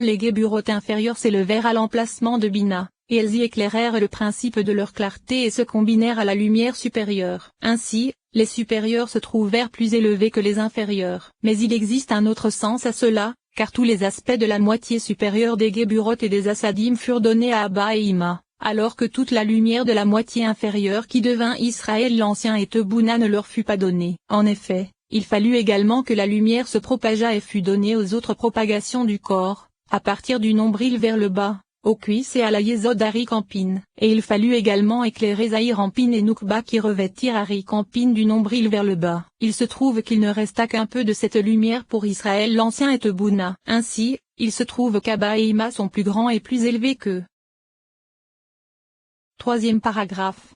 les Guéburotes inférieurs s'élevèrent à l'emplacement de Bina, et elles y éclairèrent le principe de leur clarté et se combinèrent à la lumière supérieure. Ainsi, les supérieurs se trouvèrent plus élevés que les inférieurs. Mais il existe un autre sens à cela, car tous les aspects de la moitié supérieure des Guéburotes et des Assadim furent donnés à Abba et Ima, alors que toute la lumière de la moitié inférieure qui devint Israël l'Ancien et Tebouna ne leur fut pas donnée. En effet, il fallut également que la lumière se propageât et fût donnée aux autres propagations du corps, à partir du nombril vers le bas, aux cuisses et à la yésod d'Ari-Campine. Et il fallut également éclairer Zahir-Ampine et Noukba qui revêtirent Ari-Campine du nombril vers le bas. Il se trouve qu'il ne resta qu'un peu de cette lumière pour Israël l'Ancien et Tebouna. Ainsi, il se trouve qu'Abba et Ima sont plus grands et plus élevés qu'eux. Troisième paragraphe.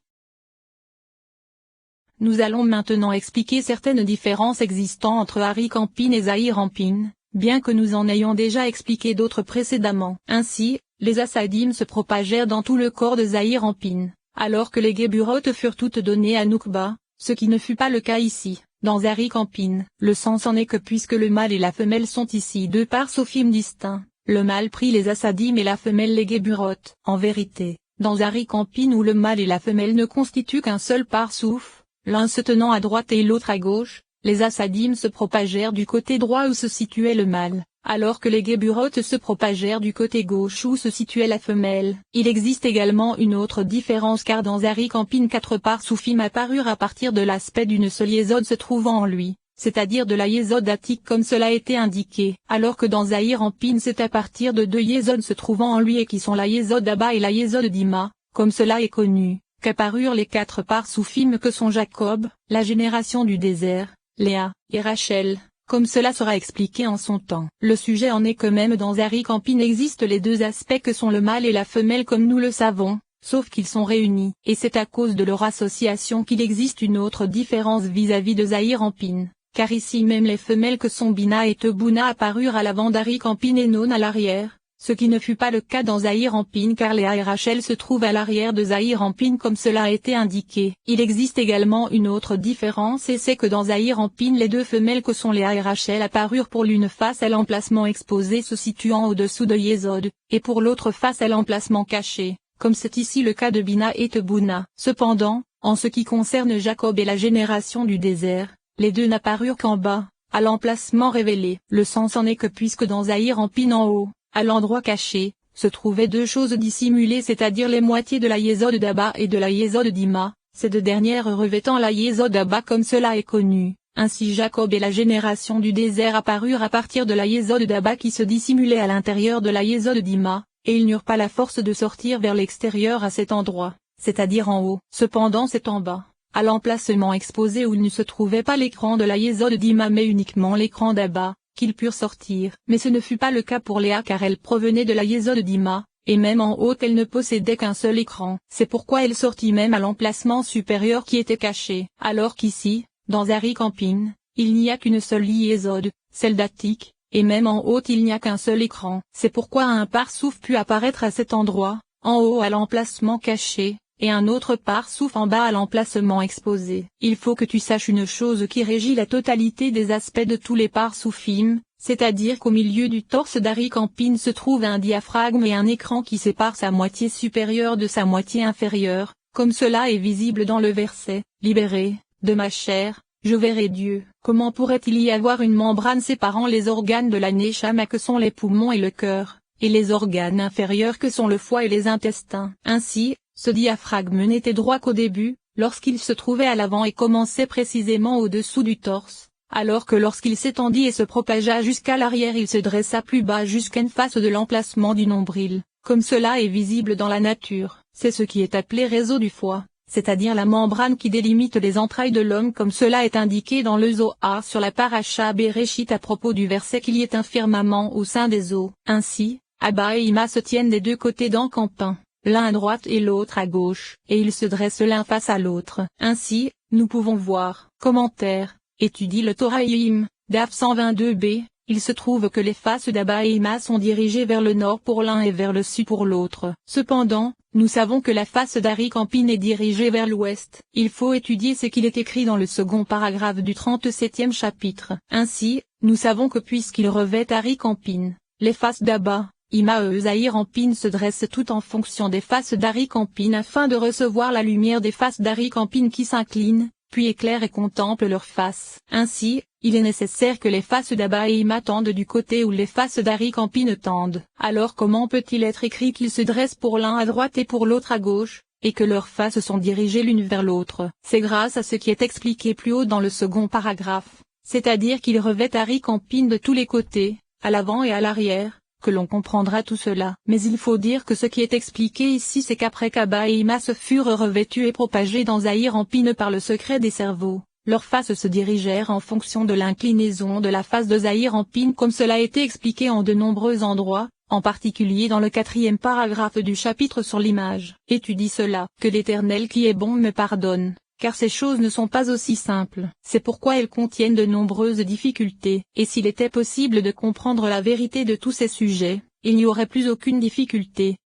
Nous allons maintenant expliquer certaines différences existant entre Ari-Campine et Zahir-Ampine, bien que nous en ayons déjà expliqué d'autres précédemment. Ainsi, les Assadim se propagèrent dans tout le corps de Zahir-Ampine, alors que les Guéburotes furent toutes données à Noukba, ce qui ne fut pas le cas ici, dans Ari-Campine. Le sens en est que puisque le mâle et la femelle sont ici deux parts sophimes distincts, le mâle prit les Assadim et la femelle les Guéburotes. En vérité, dans Ari-Campine où le mâle et la femelle ne constituent qu'un seul parsouf, l'un se tenant à droite et l'autre à gauche, les Assadim se propagèrent du côté droit où se situait le mâle, alors que les Guéburotes se propagèrent du côté gauche où se situait la femelle. Il existe également une autre différence car dans Ari-Campine 4 parsoufim apparurent à partir de l'aspect d'une seule yésod se trouvant en lui, c'est-à-dire de la yésod attique comme cela a été indiqué, alors que dans Zahir-Ampine c'est à partir de 2 yézods se trouvant en lui et qui sont la yésod Abba et la yésod d'Ima, comme cela est connu, qu'apparurent les 4 parsoufim que sont Jacob, la génération du désert, Léa, et Rachel, comme cela sera expliqué en son temps. Le sujet en est que même dans Ari-Campine existent les deux aspects que sont le mâle et la femelle comme nous le savons, sauf qu'ils sont réunis. Et c'est à cause de leur association qu'il existe une autre différence vis-à-vis de Zahir-Ampine, car ici même les femelles que sont Bina et Tebouna apparurent à l'avant d'Ari-Campine et non à l'arrière, ce qui ne fut pas le cas dans Zahir-Ampine car Léa et Rachel se trouvent à l'arrière de Zahir-Ampine comme cela a été indiqué. Il existe également une autre différence et c'est que dans Zahir-Ampine les deux femelles que sont Léa et Rachel apparurent pour l'une face à l'emplacement exposé se situant au-dessous de Yésod, et pour l'autre face à l'emplacement caché, comme c'est ici le cas de Bina et Tebouna. Cependant, en ce qui concerne Jacob et la génération du désert, les deux n'apparurent qu'en bas, à l'emplacement révélé. Le sens en est que puisque dans Zahir-Ampine en haut, à l'endroit caché, se trouvaient deux choses dissimulées c'est-à-dire les moitiés de la yésod d'Abba et de la yésod d'Ima, ces deux dernières revêtant la yésod d'Abba comme cela est connu. Ainsi Jacob et la génération du désert apparurent à partir de la yésod d'Abba qui se dissimulait à l'intérieur de la yésod d'Ima, et ils n'eurent pas la force de sortir vers l'extérieur à cet endroit, c'est-à-dire en haut. Cependant c'est en bas, à l'emplacement exposé où il ne se trouvait pas l'écran de la yésod d'Ima mais uniquement l'écran d'Abba, qu'ils purent sortir. Mais ce ne fut pas le cas pour Léa car elle provenait de la yésod d'Ima, et même en haut elle ne possédait qu'un seul écran. C'est pourquoi elle sortit même à l'emplacement supérieur qui était caché. Alors qu'ici, dans Ari-Campine, il n'y a qu'une seule yésod, celle d'Attique, et même en haut il n'y a qu'un seul écran. C'est pourquoi un parsouf put apparaître à cet endroit, en haut à l'emplacement caché, et un autre parsouf en bas à l'emplacement exposé. Il faut que tu saches une chose qui régit la totalité des aspects de tous les parsoufim, c'est-à-dire qu'au milieu du torse d'Ari-Campine se trouve un diaphragme et un écran qui sépare sa moitié supérieure de sa moitié inférieure, comme cela est visible dans le verset « Libéré, de ma chair, je verrai Dieu ». Comment pourrait-il y avoir une membrane séparant les organes de la Neshama que sont les poumons et le cœur, et les organes inférieurs que sont le foie et les intestins? Ainsi, ce diaphragme n'était droit qu'au début, lorsqu'il se trouvait à l'avant et commençait précisément au-dessous du torse, alors que lorsqu'il s'étendit et se propagea jusqu'à l'arrière il se dressa plus bas jusqu'à une face de l'emplacement du nombril, comme cela est visible dans la nature. C'est ce qui est appelé réseau du foie, c'est-à-dire la membrane qui délimite les entrailles de l'homme comme cela est indiqué dans le Zohar sur la paracha Bereshit à propos du verset qu'il y ait un firmament au sein des eaux. Ainsi, Abba et Ima se tiennent des deux côtés d'Encampin, l'un à droite et l'autre à gauche, et ils se dressent l'un face à l'autre. Ainsi, nous pouvons voir. Commentaire, étudie le Toraïm, DAF 122b, il se trouve que les faces d'Abba et Ima sont dirigées vers le nord pour l'un et vers le sud pour l'autre. Cependant, nous savons que la face d'Ari-Campine est dirigée vers l'ouest. Il faut étudier ce qu'il est écrit dans le second paragraphe du 37e chapitre. Ainsi, nous savons que puisqu'il revêt Ari-Campine, les faces d'Abba, Ima et Zahir Ampin se dressent tout en fonction des faces d'Arik Ampin afin de recevoir la lumière des faces d'Arik Ampin qui s'inclinent, puis éclairent et contemplent leurs faces. Ainsi, il est nécessaire que les faces d'Abba et Ima tendent du côté où les faces d'Arik Ampin tendent. Alors comment peut-il être écrit qu'ils se dressent pour l'un à droite et pour l'autre à gauche, et que leurs faces sont dirigées l'une vers l'autre? C'est grâce à ce qui est expliqué plus haut dans le second paragraphe, c'est-à-dire qu'ils revêtent Arik Ampin de tous les côtés, à l'avant et à l'arrière, que l'on comprendra tout cela. Mais il faut dire que ce qui est expliqué ici c'est qu'après qu'Abba et Ima se furent revêtus et propagés dans Zahir Ampin par le secret des cerveaux, leurs faces se dirigèrent en fonction de l'inclinaison de la face de Zahir Ampin comme cela a été expliqué en de nombreux endroits, en particulier dans le 4e paragraphe du chapitre sur l'image. Étudie cela, que l'Éternel qui est bon me pardonne, car ces choses ne sont pas aussi simples. C'est pourquoi elles contiennent de nombreuses difficultés, et s'il était possible de comprendre la vérité de tous ces sujets, il n'y aurait plus aucune difficulté.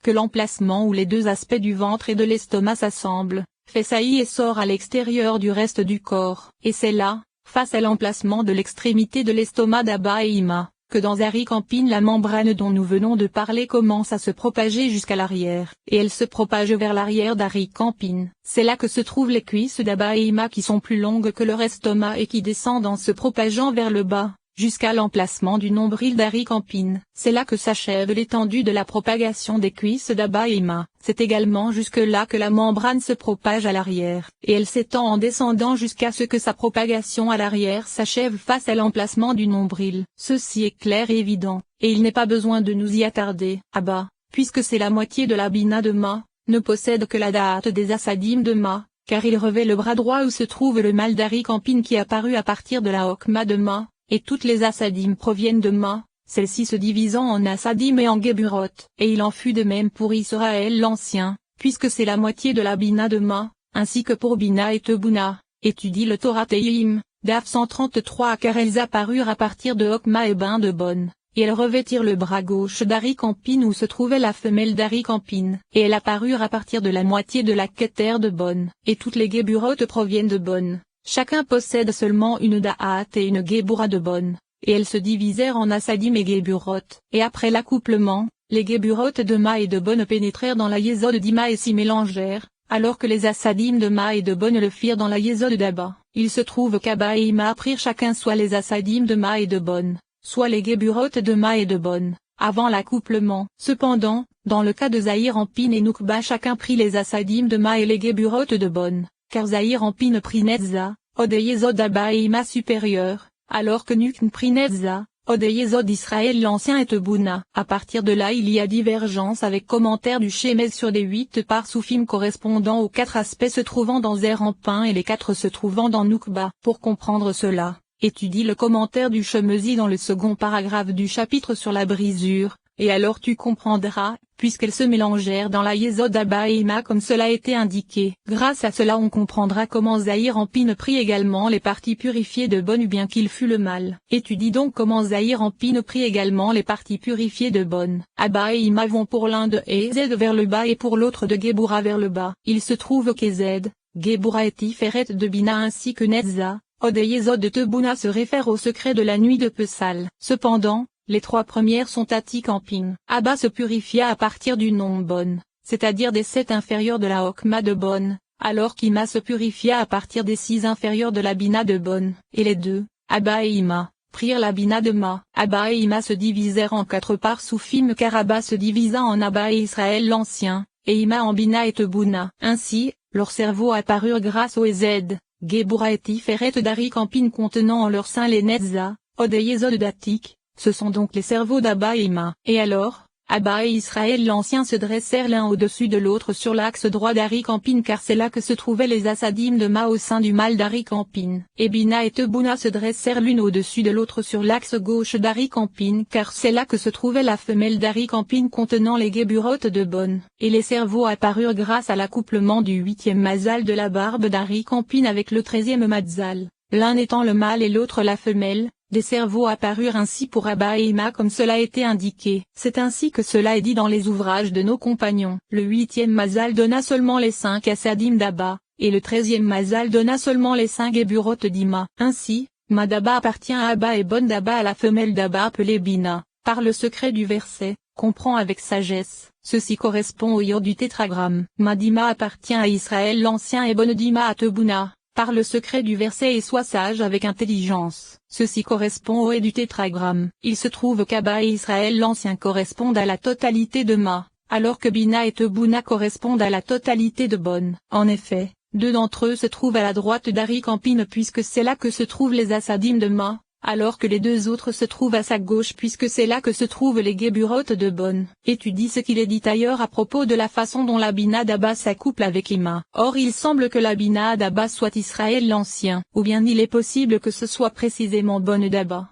Que l'emplacement où les deux aspects du ventre et de l'estomac s'assemblent, fait saillie et sort à l'extérieur du reste du corps, et c'est là, face à l'emplacement de l'extrémité de l'estomac d'Abba et Ima, que dans Arik Ampin la membrane dont nous venons de parler commence à se propager jusqu'à l'arrière, et elle se propage vers l'arrière d'Arik Ampin. C'est là que se trouvent les cuisses d'Abba et Ima qui sont plus longues que leur estomac et qui descendent en se propageant vers le bas, jusqu'à l'emplacement du nombril d'Arik Ampin. C'est là que s'achève l'étendue de la propagation des cuisses d'Abba et Ima. C'est également jusque-là que la membrane se propage à l'arrière, et elle s'étend en descendant jusqu'à ce que sa propagation à l'arrière s'achève face à l'emplacement du nombril. Ceci est clair et évident, et il n'est pas besoin de nous y attarder. Abba, puisque c'est la moitié de la bina de Ma, ne possède que la date des assadim de Ma, car il revêt le bras droit où se trouve le mal d'Arik Ampin qui apparut à partir de la Hokma de Ma, et toutes les assadim proviennent de Ma, celles-ci se divisant en assadim et en geburot, et il en fut de même pour Israël l'Ancien, puisque c'est la moitié de la bina de Ma, ainsi que pour Bina et Tebuna. Étudie le Torah Tehillim, Daf 133 car elles apparurent à partir de Hokma et Ben de Bonne, et elles revêtirent le bras gauche d'Arik Ampin où se trouvait la femelle d'Arik Ampin, et elles apparurent à partir de la moitié de la Keter de Bonne, et toutes les geburotes proviennent de Bonne. Chacun possède seulement une da'at et une gebura de Bonne, et elles se divisèrent en assadim et geburot, et après l'accouplement, les geburot de Ma et de Bonne pénétrèrent dans la yésod d'Ima et s'y mélangèrent, alors que les assadim de Ma et de Bonne le firent dans la yésod d'Abba. Il se trouve qu'Abba et Ima prirent chacun soit les assadim de Ma et de Bonne, soit les geburot de Ma et de Bonne, avant l'accouplement. Cependant, dans le cas de Zahir Ampin et Nukba chacun prit les assadim de Ma et les geburot de Bonne. Car Zahir Ampin prit Netza, Od et Yesod Abba et Ima supérieur, alors que Nukn prit Netza, Od et Yesod Israël l'Ancien et Tebuna. À partir de là il y a divergence avec commentaire du Shemez sur les 8 parsoufim correspondant aux 4 aspects se trouvant dans Zahir Ampin et les 4 se trouvant dans Nukba. Pour comprendre cela, étudie le commentaire du Shemezi dans le second paragraphe du chapitre sur la brisure. Et alors tu comprendras, puisqu'elles se mélangèrent dans la yésod Abba et Ima comme cela a été indiqué. Grâce à cela on comprendra comment Zahir Ampin prit également les parties purifiées de Bonne bien qu'il fût le mal. Étudie donc comment Zahir Ampin prit également les parties purifiées de Bonne. Abba et Ima vont pour l'un de Ezed vers le bas et pour l'autre de Gebura vers le bas. Il se trouve qu'Ezed, Gebura et Tiferet de Bina ainsi que Netza, Od et Yesod de Tebuna se réfèrent au secret de la nuit de Pessal. Cependant, les 3 premières sont Atik Ampin. Abba se purifia à partir du nom Bonne, c'est-à-dire des 7 inférieurs de la Hokma de Bonne, alors qu'Ima se purifia à partir des 6 inférieurs de la Bina de Bonne. Et les deux, Abba et Ima, prirent la Bina de Ma. Abba et Ima se divisèrent en 4 parsoufim car Abba se divisa en Abba et Israël l'Ancien, et Ima en Bina et Tebuna. Ainsi, leurs cerveaux apparurent grâce au Ezed, Gebura et Tiferet d'Arik Ampin contenant en leur sein les Netza, Od et Yesod d'Atik. Ce sont donc les cerveaux d'Abba et Ima. Et alors, Abba et Israël l'Ancien se dressèrent l'un au-dessus de l'autre sur l'axe droit d'Arik Ampin car c'est là que se trouvaient les assadim de Ma au sein du mal d'Arik Ampin. Et Bina et Tebuna se dressèrent l'une au-dessus de l'autre sur l'axe gauche d'Arik Ampin car c'est là que se trouvait la femelle d'Arik Ampin contenant les geburot de Bonne. Et les cerveaux apparurent grâce à l'accouplement du 8e mazal de la barbe d'Arik Ampin avec le 13e mazal, l'un étant le mâle et l'autre la femelle. Des cerveaux apparurent ainsi pour Abba et Ima comme cela a été indiqué. C'est ainsi que cela est dit dans les ouvrages de nos compagnons. Le 8e mazal donna seulement les 5 assadim d'Abba, et le 13e mazal donna seulement les 5 geburot d'Ima. Ainsi, Ma d'Abba appartient à Abba et Bonne d'Abba à la femelle d'Abba appelée Bina, par le secret du verset, comprend avec sagesse. Ceci correspond au iode du tétragramme. Madima appartient à Israël l'Ancien et Bonedima à Tebouna, par le secret du verset et sois sage avec intelligence. Ceci correspond au et du tétragramme. Il se trouve qu'Abba et Israël l'Ancien correspondent à la totalité de Ma, alors que Bina et Tebouna correspondent à la totalité de Bon. En effet, deux d'entre eux se trouvent à la droite d'Ari Campine puisque c'est là que se trouvent les Assadim de Ma, alors que les deux autres se trouvent à sa gauche puisque c'est là que se trouvent les Géburotes de Bon. Étudie ce qu'il est dit ailleurs à propos de la façon dont la Bina d'Abba s'accouple avec Ima. Or il semble que la Bina d'Abba soit Israël l'Ancien, ou bien il est possible que ce soit précisément Bon d'Abba.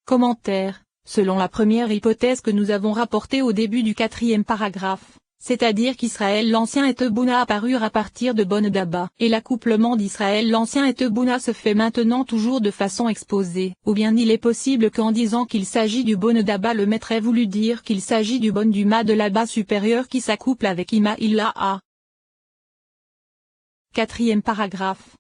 Commentaire. Selon la première hypothèse que nous avons rapportée au début du 4e paragraphe, c'est-à-dire qu'Israël l'Ancien et Tebouna apparurent à partir de Bon d'Abba, et l'accouplement d'Israël l'Ancien et Tebouna se fait maintenant toujours de façon exposée, ou bien il est possible qu'en disant qu'il s'agit du Bon d'Abba le maître ait voulu dire qu'il s'agit du Bon du Ma de l'Abba supérieur qui s'accouple avec Ima Illa A. 4e paragraphe.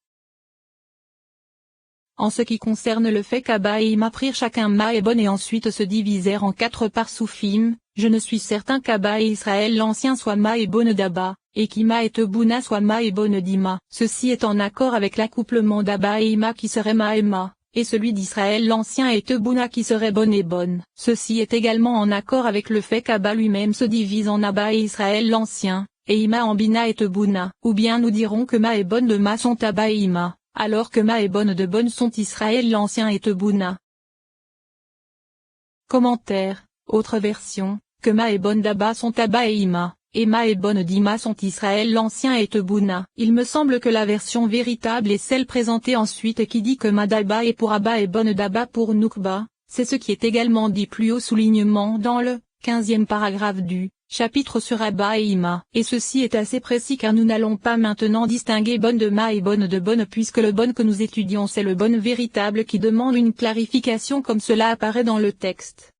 En ce qui concerne le fait qu'Abba et Ima prirent chacun Ma et Bon et ensuite se divisèrent en 4 par Soufim, je ne suis certain qu'Abba et Israël l'Ancien soient Ma et Bon d'Abba, et qu'Ima et Tebouna soient Ma et Bon d'Ima. Ceci est en accord avec l'accouplement d'Abba et Ima qui serait Ma et Ma, et celui d'Israël l'Ancien et Tebouna qui serait Bon et Bon. Ceci est également en accord avec le fait qu'Abba lui-même se divise en Abba et Israël l'Ancien, et Ima en Bina et Tebouna. Ou bien nous dirons que Ma et Bon de Ma sont Abba et Ima, alors que Ma et Bon de Bon sont Israël l'Ancien et Tebouna. Commentaire. Autre version, que Ma et Bon d'Abba sont Abba et Ima, et Ma et Bon d'Ima sont Israël l'Ancien et Tebouna. Il me semble que la version véritable est celle présentée ensuite et qui dit que Ma d'Abba est pour Abba et Bon d'Abba pour Noukba, c'est ce qui est également dit plus haut soulignement dans le 15e paragraphe du chapitre sur Abba et Ima. Et ceci est assez précis car nous n'allons pas maintenant distinguer Bon de Ma et Bon de Bon puisque le Bon que nous étudions c'est le Bon véritable qui demande une clarification comme cela apparaît dans le texte.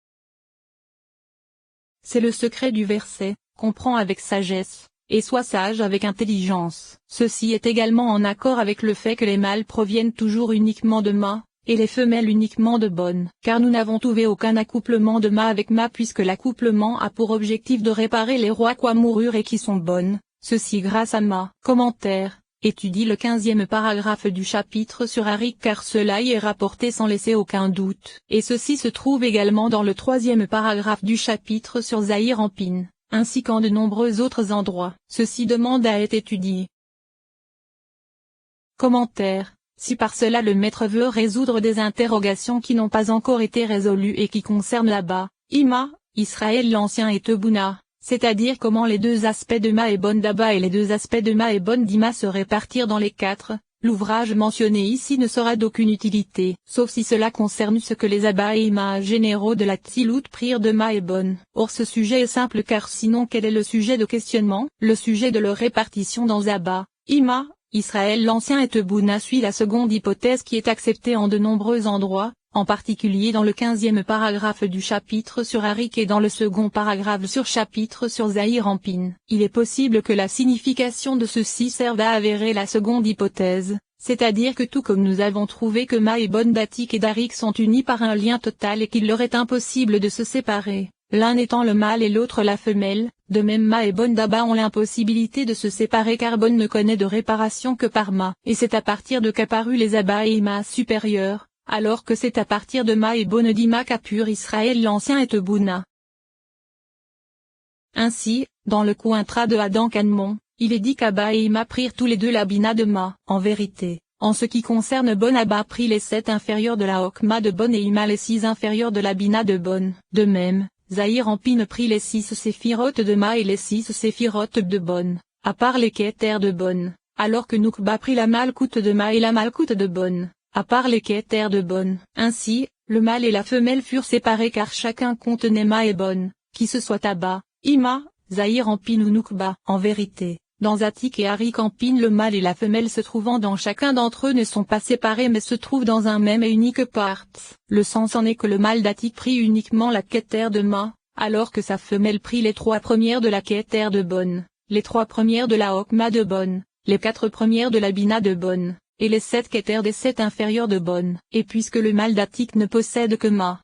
C'est le secret du verset, comprend avec sagesse, et sois sage avec intelligence. Ceci est également en accord avec le fait que les mâles proviennent toujours uniquement de Ma, et les femelles uniquement de Bon, car nous n'avons trouvé aucun accouplement de Ma avec Ma puisque l'accouplement a pour objectif de réparer les rois qui moururent et qui sont bonnes, ceci grâce à Ma. Commentaire. Étudie le 15e paragraphe du chapitre sur Arik car cela y est rapporté sans laisser aucun doute. Et ceci se trouve également dans le 3e paragraphe du chapitre sur Zahir Ampin, ainsi qu'en de nombreux autres endroits. Ceci demande à être étudié. Commentaire. Si par cela le maître veut résoudre des interrogations qui n'ont pas encore été résolues et qui concernent Abba, Ima, Israël l'Ancien et Tebouna, c'est-à-dire comment les deux aspects de Ma et Bon d'Abba et les deux aspects de Ma et Bon d'Ima se répartirent dans les 4, l'ouvrage mentionné ici ne sera d'aucune utilité, sauf si cela concerne ce que les Abba et Ima généraux de la Tzilut prirent de Ma et Bon. Or ce sujet est simple car sinon quel est le sujet de questionnement? Le sujet de leur répartition dans Abba, Ima, Israël l'Ancien et Tebouna suit la seconde hypothèse qui est acceptée en de nombreux endroits, en particulier dans le 15e paragraphe du chapitre sur Arik et dans le second paragraphe sur chapitre sur Zahir Ampin. Il est possible que la signification de ceci serve à avérer la seconde hypothèse, c'est-à-dire que tout comme nous avons trouvé que Ma et Bon d'Atik et d'Arik sont unis par un lien total et qu'il leur est impossible de se séparer, l'un étant le mâle et l'autre la femelle, de même Ma et Bon d'Abba ont l'impossibilité de se séparer car Bon ne connaît de réparation que par Ma, et c'est à partir de qu'apparut les Abba et Ima supérieurs, alors que c'est à partir de Ma et Bon d'Ima qu'apparut Israël l'Ancien et Tebouna. Ainsi, dans le Cointra de Adam Canmon, il est dit qu'Abba et Ima prirent tous les deux la Bina de Ma. En vérité, en ce qui concerne Bon, Abba prit les 7 inférieurs de la Hokma de Bon et Ima les 6 inférieurs de la Bina de Bon. De même, Zahir Ampin prit les 6 séphirotes de Ma et les 6 séphirotes de Bon, à part les Keter de Bon, alors que Noukba prit la Malkout de Ma et la Malkout de Bon, à part les Keter de Bon. Ainsi, le mâle et la femelle furent séparés car chacun contenait Ma et Bon, qui ce soit Abba, Ima, Zahir Ampin ou Noukba. En vérité, dans Atik et Arik Ampin le mâle et la femelle se trouvant dans chacun d'entre eux ne sont pas séparés mais se trouvent dans un même et unique part. Le sens en est que le mâle d'Atik prit uniquement la Keter de Ma, alors que sa femelle prit les 3 premières de la Keter de Bon, les 3 premières de la Hokma de Bon, les 4 premières de la Bina de Bon, et les 7 Keter des 7 inférieurs de Bon. Et puisque le mâle d'Atik ne possède que Ma,